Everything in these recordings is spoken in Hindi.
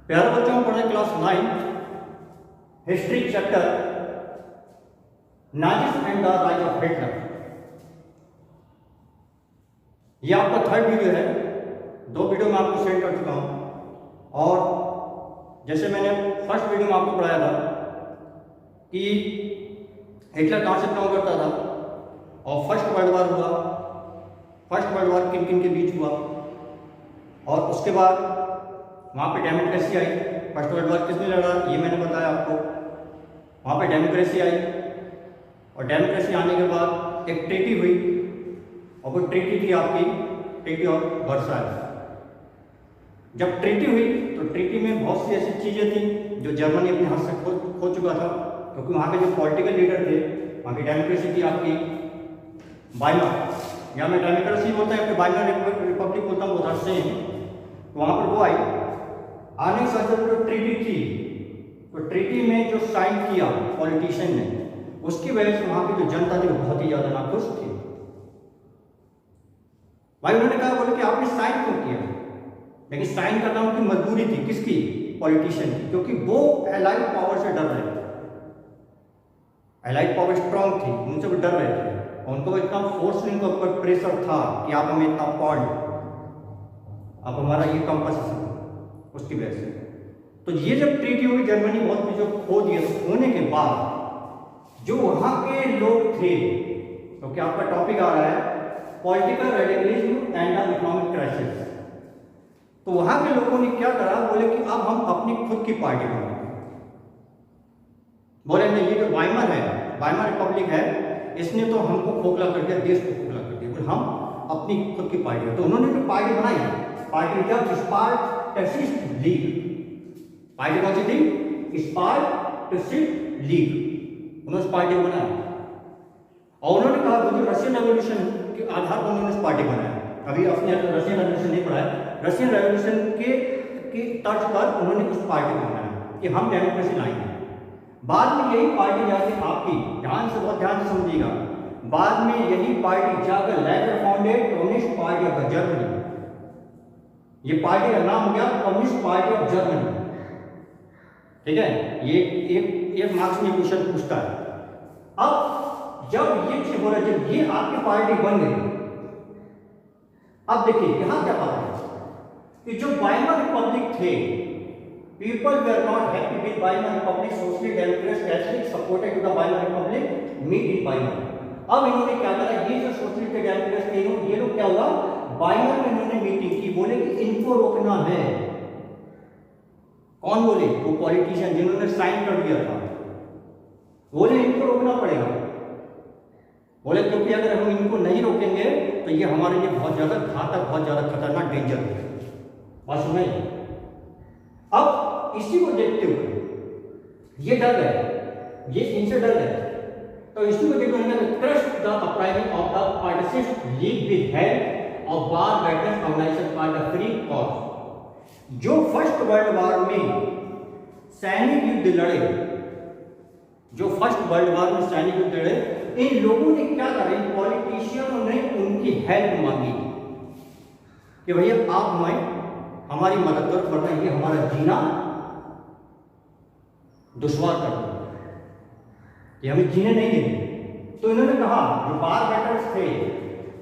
प्यारे बच्चों हम पढ़े class 9 history chapter Nazis and the rise of Hitler. ये आपका थर्ड वीडियो है। 2 वीडियो मैं आपको सेंड कर चुका हूँ और जैसे मैंने फर्स्ट वीडियो में आपको पढ़ाया था कि हिटलर कहाँ से बिलोंग करता था और फर्स्ट वर्ल्ड वार हुआ। फर्स्ट वर्ल्ड वार किन किन के बीच हुआ और उसके बाद वहाँ पे डेमोक्रेसी आई। फर्स्ट वर्ल्ड वार किसने लड़ा ये मैंने बताया आपको। वहाँ पे डेमोक्रेसी आई और डेमोक्रेसी आने के बाद एक ट्रीटी हुई और वो ट्रीटी थी आपकी ट्रीटी ऑफ वर्साइल। जब ट्रीटी हुई तो ट्रीटी में बहुत सी ऐसी चीज़ें थी जो जर्मनी अपने हाथ से खो चुका था, क्योंकि वहाँ के जो पॉलिटिकल लीडर थे, वहाँ की डेमोक्रेसी थी आपकी वाइमर, या मैं डेमोक्रेसी बोलता है वाइमर रिपब्लिक बोलता हूँ, वो सेम। तो वहाँ पर वो आई। आने के साथ जो ट्रीटी थी तो ट्रीटी में जो साइन किया पॉलिटिशियन ने, उसकी वजह से वहाँ की जो जनता थी वो बहुत ही ज़्यादा नाखुश थी। भाई उन्होंने कहा बोले कि आपने साइन क्यों किया, लेकिन साइन करना उनकी मजबूरी थी। किसकी? पॉलिटिशियन की, क्योंकि वो एलाइड पावर से डर रहे थे। एलाइड पावर स्ट्रांग थी, उनसे वो डर रहे थे और उनको इतना फोर्स उनके ऊपर प्रेशर था कि आप हमें इतना पावर दो, आप हमारा ये कंपनसेशन, उसकी वजह से। तो ये जब ट्रीटी हुई, जर्मनी बहुत कुछ जो खो दिया, तो होने के बाद जो वहाँ के लोग थे, क्योंकि तो आपका टॉपिक आ रहा है political radicalism and the economic crisis, तो वहाँ के लोगों ने क्या करा, बोले कि अब हम अपनी खुद की पार्टी बनाएंगे। बोले नहीं, ये जो वाइमर है, वाइमर रिपब्लिक है, इसने तो हमको खोखला कर दिया, देश को खोखला कर दिया, बोले हम अपनी खुद की पार्टी है। तो उन्होंने जो पार्टी बनाई, पार्टी क्या? स्पार्टकिस्ट लीग। पार्टी कौन सी थी? स्पार्टकिस्ट लीग। उन्होंने पार्टी बनाया और उन्होंने कहा जो रशियन रेवोल्यूशन के आधार पर उन्होंने इस पार्टी बनाया। अभी अपने रशियन रेवोल्यूशन नहीं पढ़ाया, रशियन रेवोल्यूशन के तर्ज पर उन्होंने उस पार्टी को बनाया कि हम डेमोक्रेसी लाएंगे। बाद में यही पार्टी जाके आपकी, ध्यान से, बहुत ध्यान से समझिएगा, बाद में यही पार्टी जाकर later founded communist party of Germany. ये पार्टी का नाम हो गया कम्युनिस्ट पार्टी ऑफ जर्मनी। ठीक है, ये एक मार्क्स में क्वेश्चन पूछता है। अब जब ये चीज हो रहा है, जब ये आपकी पार्टी बन गई, अब देखिए यहां क्या बात है कि जो वाइमर रिपब्लिक थे, people were not happy with Weimar republic, socialist democrats Catholic supported to the Weimar republic meet in Weimar. अब इन्होंने क्या करा, ये जो सोशलिस्ट डेमोक्रेट्स थे, ये लोग क्या हुआ, वाइमर में इन्होंने मीटिंग की, बोले कि इनको रोकना है। कौन बोले? वो पॉलिटिशियन जिन्होंने साइन कर दिया था, बोले इनको रोकना पड़ेगा। बोले क्योंकि अगर हम इनको नहीं रोकेंगे तो ये हमारे लिए बहुत ज्यादा घातक, बहुत ज्यादा खतरनाक, डेंजर है। बस नहीं। अब इसी को देखते हुए ये डर गए, ये इनसे डर गए, तो इसी को देखते हुए crush the uprising of the Spartacist League with help of war veterans organization called the free cause. जो फर्स्ट वर्ल्ड वार में सैनिक युद्ध लड़े, जो फर्स्ट वर्ल्ड वार में सैनिक युद्ध लड़े, इन लोगों ने क्या करा, इन पॉलिटिशियनों ने उनकी हेल्प मांगी कि भैया आप हमारी मदद करो, वरना ये हमारा जीना दुश्वार कर दो, ये हमें जीने नहीं देंगे। तो इन्होंने कहा, जो वार वेटर्स थे,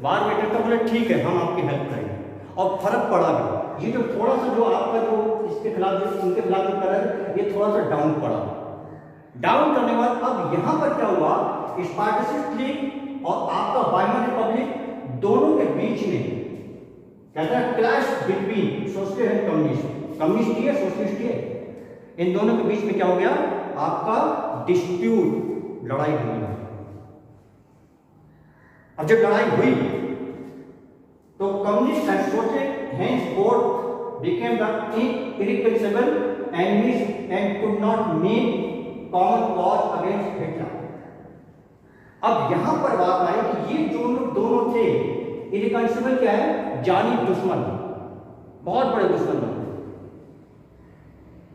वार वेटर तो बोले ठीक है हम आपकी हेल्प करेंगे, और फर्क पड़ा भी। ये जो थोड़ा सा जो आपका जो इसके खिलाफ, जो उनके खिलाफ जो कलर, ये थोड़ा सा डाउन पड़ा। डाउन करने के बाद अब यहां पर क्या हुआ, स्पार्टकिस्ट लीग और आपका वाइमर रिपब्लिक, दोनों के बीच में कहता है clash between socialist and communist. Communist ही है, सोशलिस्ट ही है, इन दोनों के बीच में क्या हो गया, आपका डिस्प्यूट, लड़ाई हुई। अब जब लड़ाई हुई तो communist and socialist henceforth became the irreconcilable enemies and could not make common cause against Hitler। अब यहां पर बात आई कि ये जो लोग दोनों थे, इरिकंसिबल क्या है, जानी दुश्मन, बहुत बड़े दुश्मन थे,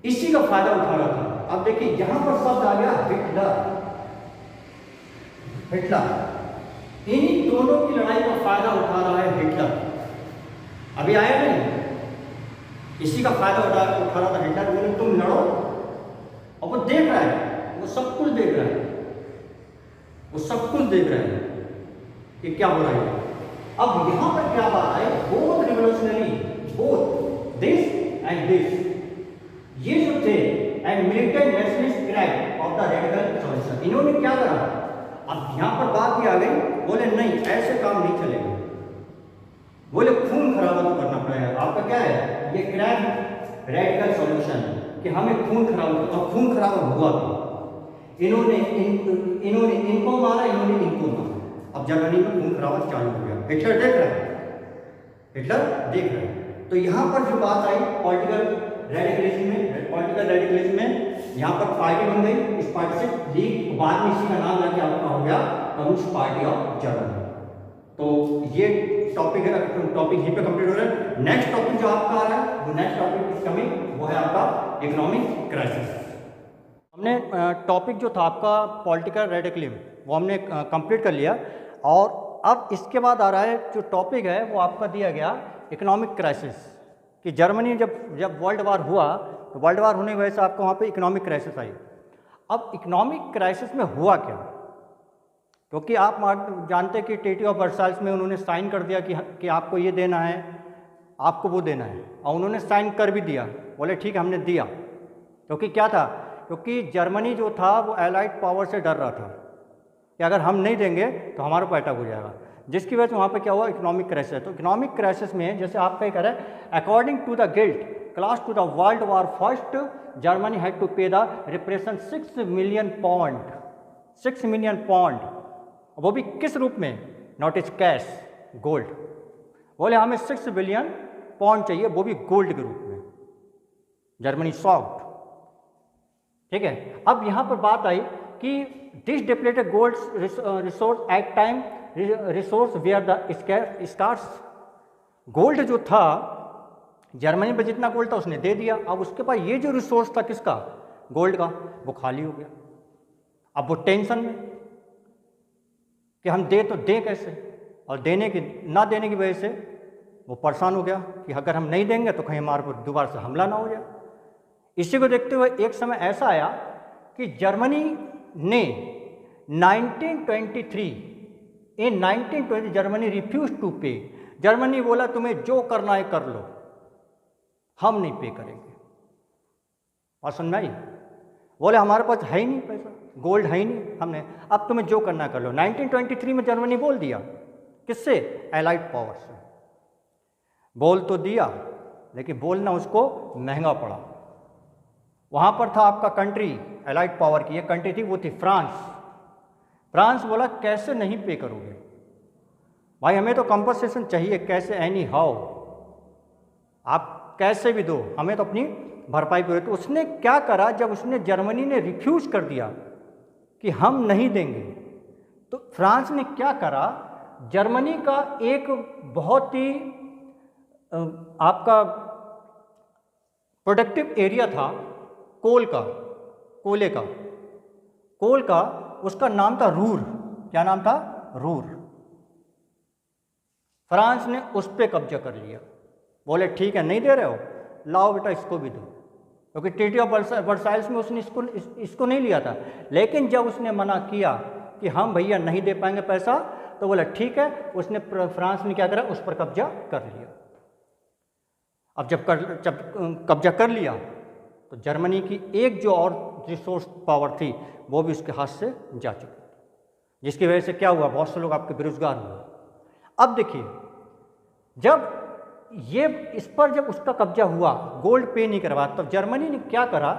इसी का फायदा उठा रहा था। अब देखिए यहां पर शब्द आ गया हिटलर। हिटलर, इन्हीं दोनों की लड़ाई का फायदा उठा रहा है हिटलर। अभी आया नहीं, इसी का फायदा उठा रहा था हिटलर। बोले तुम लड़ो, और वो देख रहा है, वो सब कुछ देख रहा है, वो सब कुछ देख रहा है कि क्या हो रहा है। अब यहां पर क्या बात है, both revolutionary, both this and this, ये जो थे and militant nationalist crack of the radical solution, इन्होंने क्या करा। अब यहां पर बात भी आ गई, बोले नहीं ऐसे काम नहीं चलेगा, बोले खून खराबा तो करना पड़ेगा। आपका क्या है ये क्रैक रेडिकल सॉल्यूशन, कि हमें खून खराबा, और खून खराबा हुआ भी। इन्होंने इनको मारा, इन्होंने इनको मारा। अब जर्मनी में खून खराबा चालू हो गया। हिटलर देख रहा है, हिटलर देख रहा है। तो यहाँ पर जो बात आई पॉलिटिकल रेडिकलिज्म में, यहाँ पर पार्टी बन गई, इस पार्टी से लीग, बाद में इसी का नाम जाके आपका हो गया कम्युनिस्ट पार्टी ऑफ जर्मनी। तो ये टॉपिक है, टॉपिक यहीं पे कंप्लीट हो रहा है। नेक्स्ट टॉपिक जो आपका आ रहा है, वो नेक्स्ट टॉपिक इज कमिंग, वो है आपका इकोनॉमिक क्राइसिस। हमने टॉपिक जो था आपका पॉलिटिकल रेडिकलिज्म, वो हमने कंप्लीट कर लिया, और अब इसके बाद आ रहा है जो टॉपिक है वो आपका दिया गया इकोनॉमिक क्राइसिस, कि जर्मनी जब वर्ल्ड वार हुआ, तो वर्ल्ड वार होने की वजह से आपको वहाँ पे इकोनॉमिक क्राइसिस आई। अब इकोनॉमिक क्राइसिस में हुआ क्या, क्योंकि आप जानते हैं कि ट्रीटी ऑफ वर्साइल्स में उन्होंने साइन कर दिया कि आपको ये देना है, आपको वो देना है, और उन्होंने साइन कर भी दिया। बोले ठीक है हमने दिया, क्योंकि क्या था, क्योंकि जर्मनी जो था वो एलाइड पावर से डर रहा था कि अगर हम नहीं देंगे तो हमारे ऊपर अटैक हो जाएगा, जिसकी वजह से वहाँ पे क्या हुआ इकोनॉमिक क्राइसिस। तो इकोनॉमिक क्राइसिस में जैसे आपका कह रहा है, according to the guilt clause to the world war first, Germany had to pay the reparation 6 million pound, 6 million pound, वो भी किस रूप में, नॉट इज कैश, गोल्ड। बोले हमें 6 बिलियन पाउंड चाहिए, वो भी गोल्ड के रूप में। जर्मनी सॉफ्ट, ठीक है। अब यहाँ पर बात आई कि this depleted gold resource at time resource where the scarce, gold जो था जर्मनी में जितना गोल्ड था उसने दे दिया। अब उसके पास ये जो रिसोर्स था किसका, गोल्ड का, वो खाली हो गया। अब वो टेंशन में कि हम दे तो दें कैसे, और ना देने की वजह से वो परेशान हो गया कि अगर हम नहीं देंगे तो कहीं हमारे पर दोबारा से हमला ना हो जाए। इसी को देखते हुए एक समय ऐसा आया कि जर्मनी ने 1923 इन 1920 जर्मनी रिफ्यूज टू पे, जर्मनी बोला तुम्हें जो करना है कर लो, हम नहीं पे करेंगे। और समझ में आई, बोले हमारे पास है ही नहीं पैसा, गोल्ड है ही नहीं, हमने अब तुम्हें जो करना कर लो। 1923 में जर्मनी बोल दिया, किससे, एलाइड पावर से। बोल तो दिया लेकिन बोलना उसको महंगा पड़ा। वहाँ पर था आपका कंट्री एलाइड पावर की, एक कंट्री थी वो थी फ्रांस। फ्रांस बोला कैसे नहीं पे करोगे भाई, हमें तो कंपनसेशन चाहिए, कैसे, एनी हाउ, आप कैसे भी दो, हमें तो अपनी भरपाई पूरी। तो उसने क्या करा, जब उसने जर्मनी ने रिफ्यूज कर दिया कि हम नहीं देंगे, तो फ्रांस ने क्या करा, जर्मनी का एक बहुत ही आपका प्रोडक्टिव एरिया था कोले का, उसका नाम था रूर। क्या नाम था, रूर। फ्रांस ने उस पर कब्जा कर लिया। बोले ठीक है नहीं दे रहे हो, लाओ बेटा इसको भी दो, क्योंकि ट्रीटी ऑफ वर्साइल्स में उसने इसको नहीं लिया था। लेकिन जब उसने मना किया कि हम भैया नहीं दे पाएंगे पैसा, तो बोला ठीक है, उसने फ्रांस ने क्या करा, उस पर कब्जा कर लिया। अब जब कब्जा कर लिया तो जर्मनी की एक जो और रिसोर्स पावर थी वो भी उसके हाथ से जा चुकी, जिसकी वजह से क्या हुआ, बहुत से लोग आपके बेरोजगार हुए। अब देखिए, जब इस पर जब उसका कब्जा हुआ, गोल्ड पे नहीं करवा, तब जर्मनी ने क्या करा,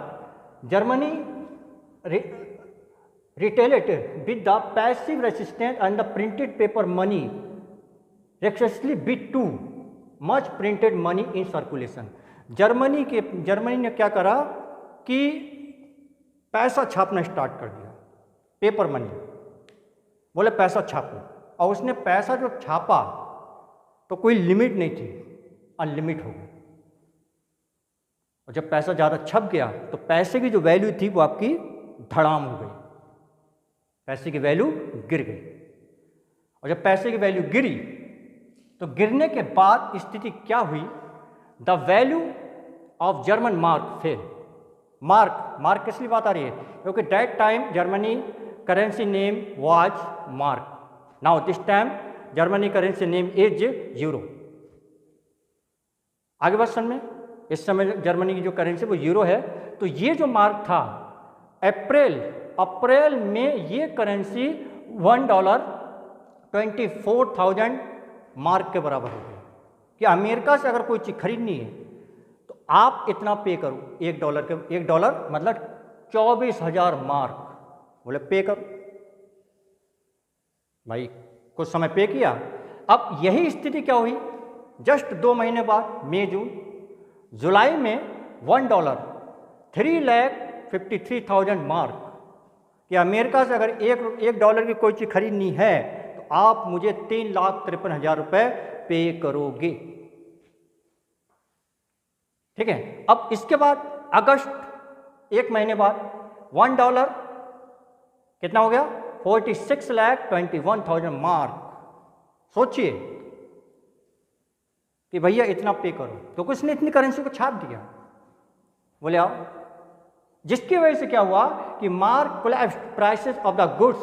Germany retaliated with the passive resistance and the printed paper money recklessly bit too much printed money in circulation. Germany ने क्या करा कि पैसा छापना स्टार्ट कर दिया, पेपर मनी, बोले पैसा छापो। और उसने पैसा जो छापा तो कोई लिमिट नहीं थी, अनलिमिट हो गई। और जब पैसा ज़्यादा छप गया तो पैसे की जो वैल्यू थी वो आपकी धड़ाम हो गई, पैसे की वैल्यू गिर गई। और जब पैसे की वैल्यू गिरी तो गिरने के बाद स्थिति क्या हुई, the value of German mark fail. Mark किस लिए बात आ रही है? क्योंकि that time Germany currency name was mark, now this time Germany currency name is euro. आगे बात समझ में, इस समय जर्मनी की जो करेंसी वो यूरो है। तो ये जो मार्क था अप्रैल में ये करेंसी $1,24,000 मार्क के बराबर हो गया कि अमेरिका से अगर कोई चीज़ खरीदनी है तो आप इतना पे करो, $1 मतलब 24,000 मार्क, बोले पे करो भाई। कुछ समय पे किया। अब यही स्थिति क्या हुई जस्ट 2 महीने बाद, मई जून, जुलाई में $1 3,53,000 मार्क कि अमेरिका से अगर $1 की कोई चीज़ खरीदनी है तो आप मुझे 3,53,000 रुपये पे करोगे। ठीक है। अब इसके बाद अगस्त, 1 महीने बाद $1 कितना हो गया? 46,21,000 मार्क। सोचिए कि भैया इतना पे करो, तो उसने इतनी करेंसी को छाप दिया। बोले आओ, जिसकी वजह से क्या हुआ कि mark collapsed, prices of the goods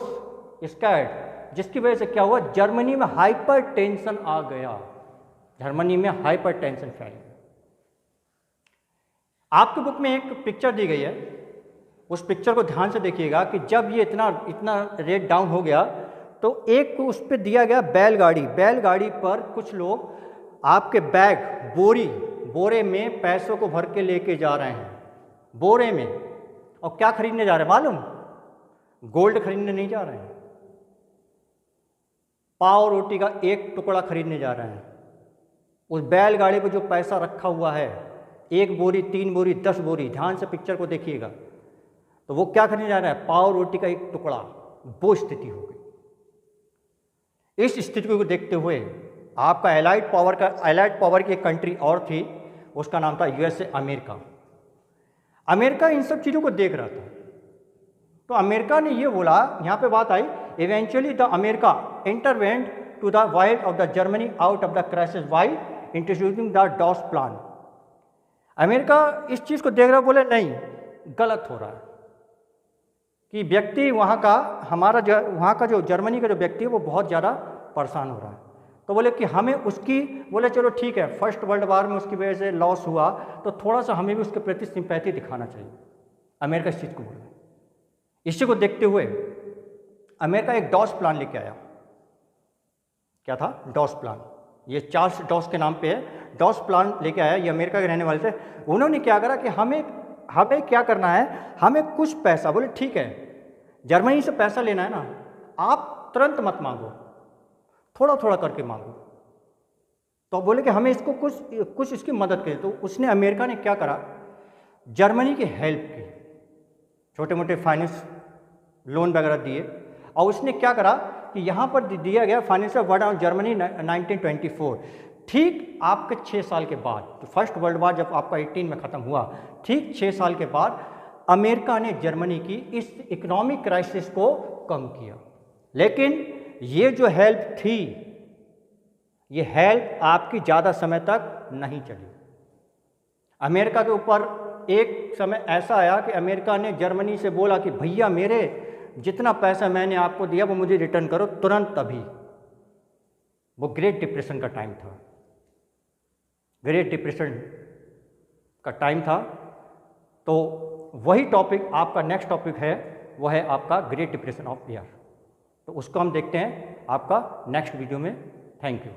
skied, जिसकी वजह से क्या हुआ, जर्मनी में हाइपर टेंशन आ गया, जर्मनी में हाइपर टेंशन फैल गया। आपके बुक में एक पिक्चर दी गई है, उस पिक्चर को ध्यान से देखिएगा कि जब ये इतना रेट डाउन हो गया तो एक उस पर दिया गया बैलगाड़ी पर कुछ लोग आपके बैग बोरे में पैसों को भर के लेके जा रहे हैं, बोरे में। और क्या खरीदने जा रहे हैं मालूम? गोल्ड खरीदने नहीं जा रहे हैं, पाव रोटी का एक टुकड़ा खरीदने जा रहे हैं। उस बैलगाड़ी पर जो पैसा रखा हुआ है, 1 बोरी, 3 बोरी, 10 बोरी, ध्यान से पिक्चर को देखिएगा, तो वो क्या खरीदने जा रहा है? पाव रोटी का एक टुकड़ा। वो स्थिति हो गई। इस स्थिति को देखते हुए आपका एलाइड पावर की एक कंट्री और थी, उसका नाम था यूएसए, अमेरिका। अमेरिका इन सब चीज़ों को देख रहा था, तो अमेरिका ने ये बोला, यहाँ पे बात आई, eventually the America intervened to the wild of the Germany out of the crisis by introducing the Dawes plan. America इस चीज़ को देख रहा, बोले नहीं, गलत हो रहा है कि व्यक्ति वहाँ का, वहाँ का जो जर्मनी का जो व्यक्ति है वो बहुत ज़्यादा परेशान हो रहा है। तो बोले कि हमें उसकी, बोले चलो ठीक है, फर्स्ट वर्ल्ड वार में उसकी वजह से लॉस हुआ तो थोड़ा सा हमें भी उसके प्रति सिंपैथी दिखाना चाहिए। अमेरिका इस चीज़ को बोला। इसी को देखते हुए अमेरिका एक डॉस प्लान लेके आया। क्या था? Dawes plan. ये चार्ल्स डॉस के नाम पे है, डॉस प्लान लेके आया। ये अमेरिका के रहने वाले थे। उन्होंने क्या करा कि हमें क्या करना है, हमें कुछ पैसा, बोले ठीक है, जर्मनी से पैसा लेना है ना, आप तुरंत मत मांगो, थोड़ा थोड़ा करके मांगो। तो बोले कि हमें इसको कुछ इसकी मदद करें। तो उसने, अमेरिका ने क्या करा, जर्मनी की हेल्प की, छोटे मोटे फाइनेंस लोन वगैरह दिए। और उसने क्या करा कि यहाँ पर दिया गया फाइनेंशियल वर्ड ऑन जर्मनी 1924, ठीक आपके 6 साल के बाद, तो फर्स्ट वर्ल्ड वार जब आपका 18 में ख़त्म हुआ, ठीक 6 साल के बाद अमेरिका ने जर्मनी की इस इकोनॉमिक क्राइसिस को कम किया। लेकिन ये जो हेल्प थी, ये हेल्प आपकी ज़्यादा समय तक नहीं चली। अमेरिका के ऊपर एक समय ऐसा आया कि अमेरिका ने जर्मनी से बोला कि भैया मेरे जितना पैसा मैंने आपको दिया वो मुझे रिटर्न करो तुरंत अभी। वो ग्रेट डिप्रेशन का टाइम था, ग्रेट डिप्रेशन का टाइम था। तो वही टॉपिक आपका नेक्स्ट टॉपिक है, वो है आपका ग्रेट डिप्रेशन ऑफ ईयर। तो उसको हम देखते हैं आपका नेक्स्ट वीडियो में। Thank you.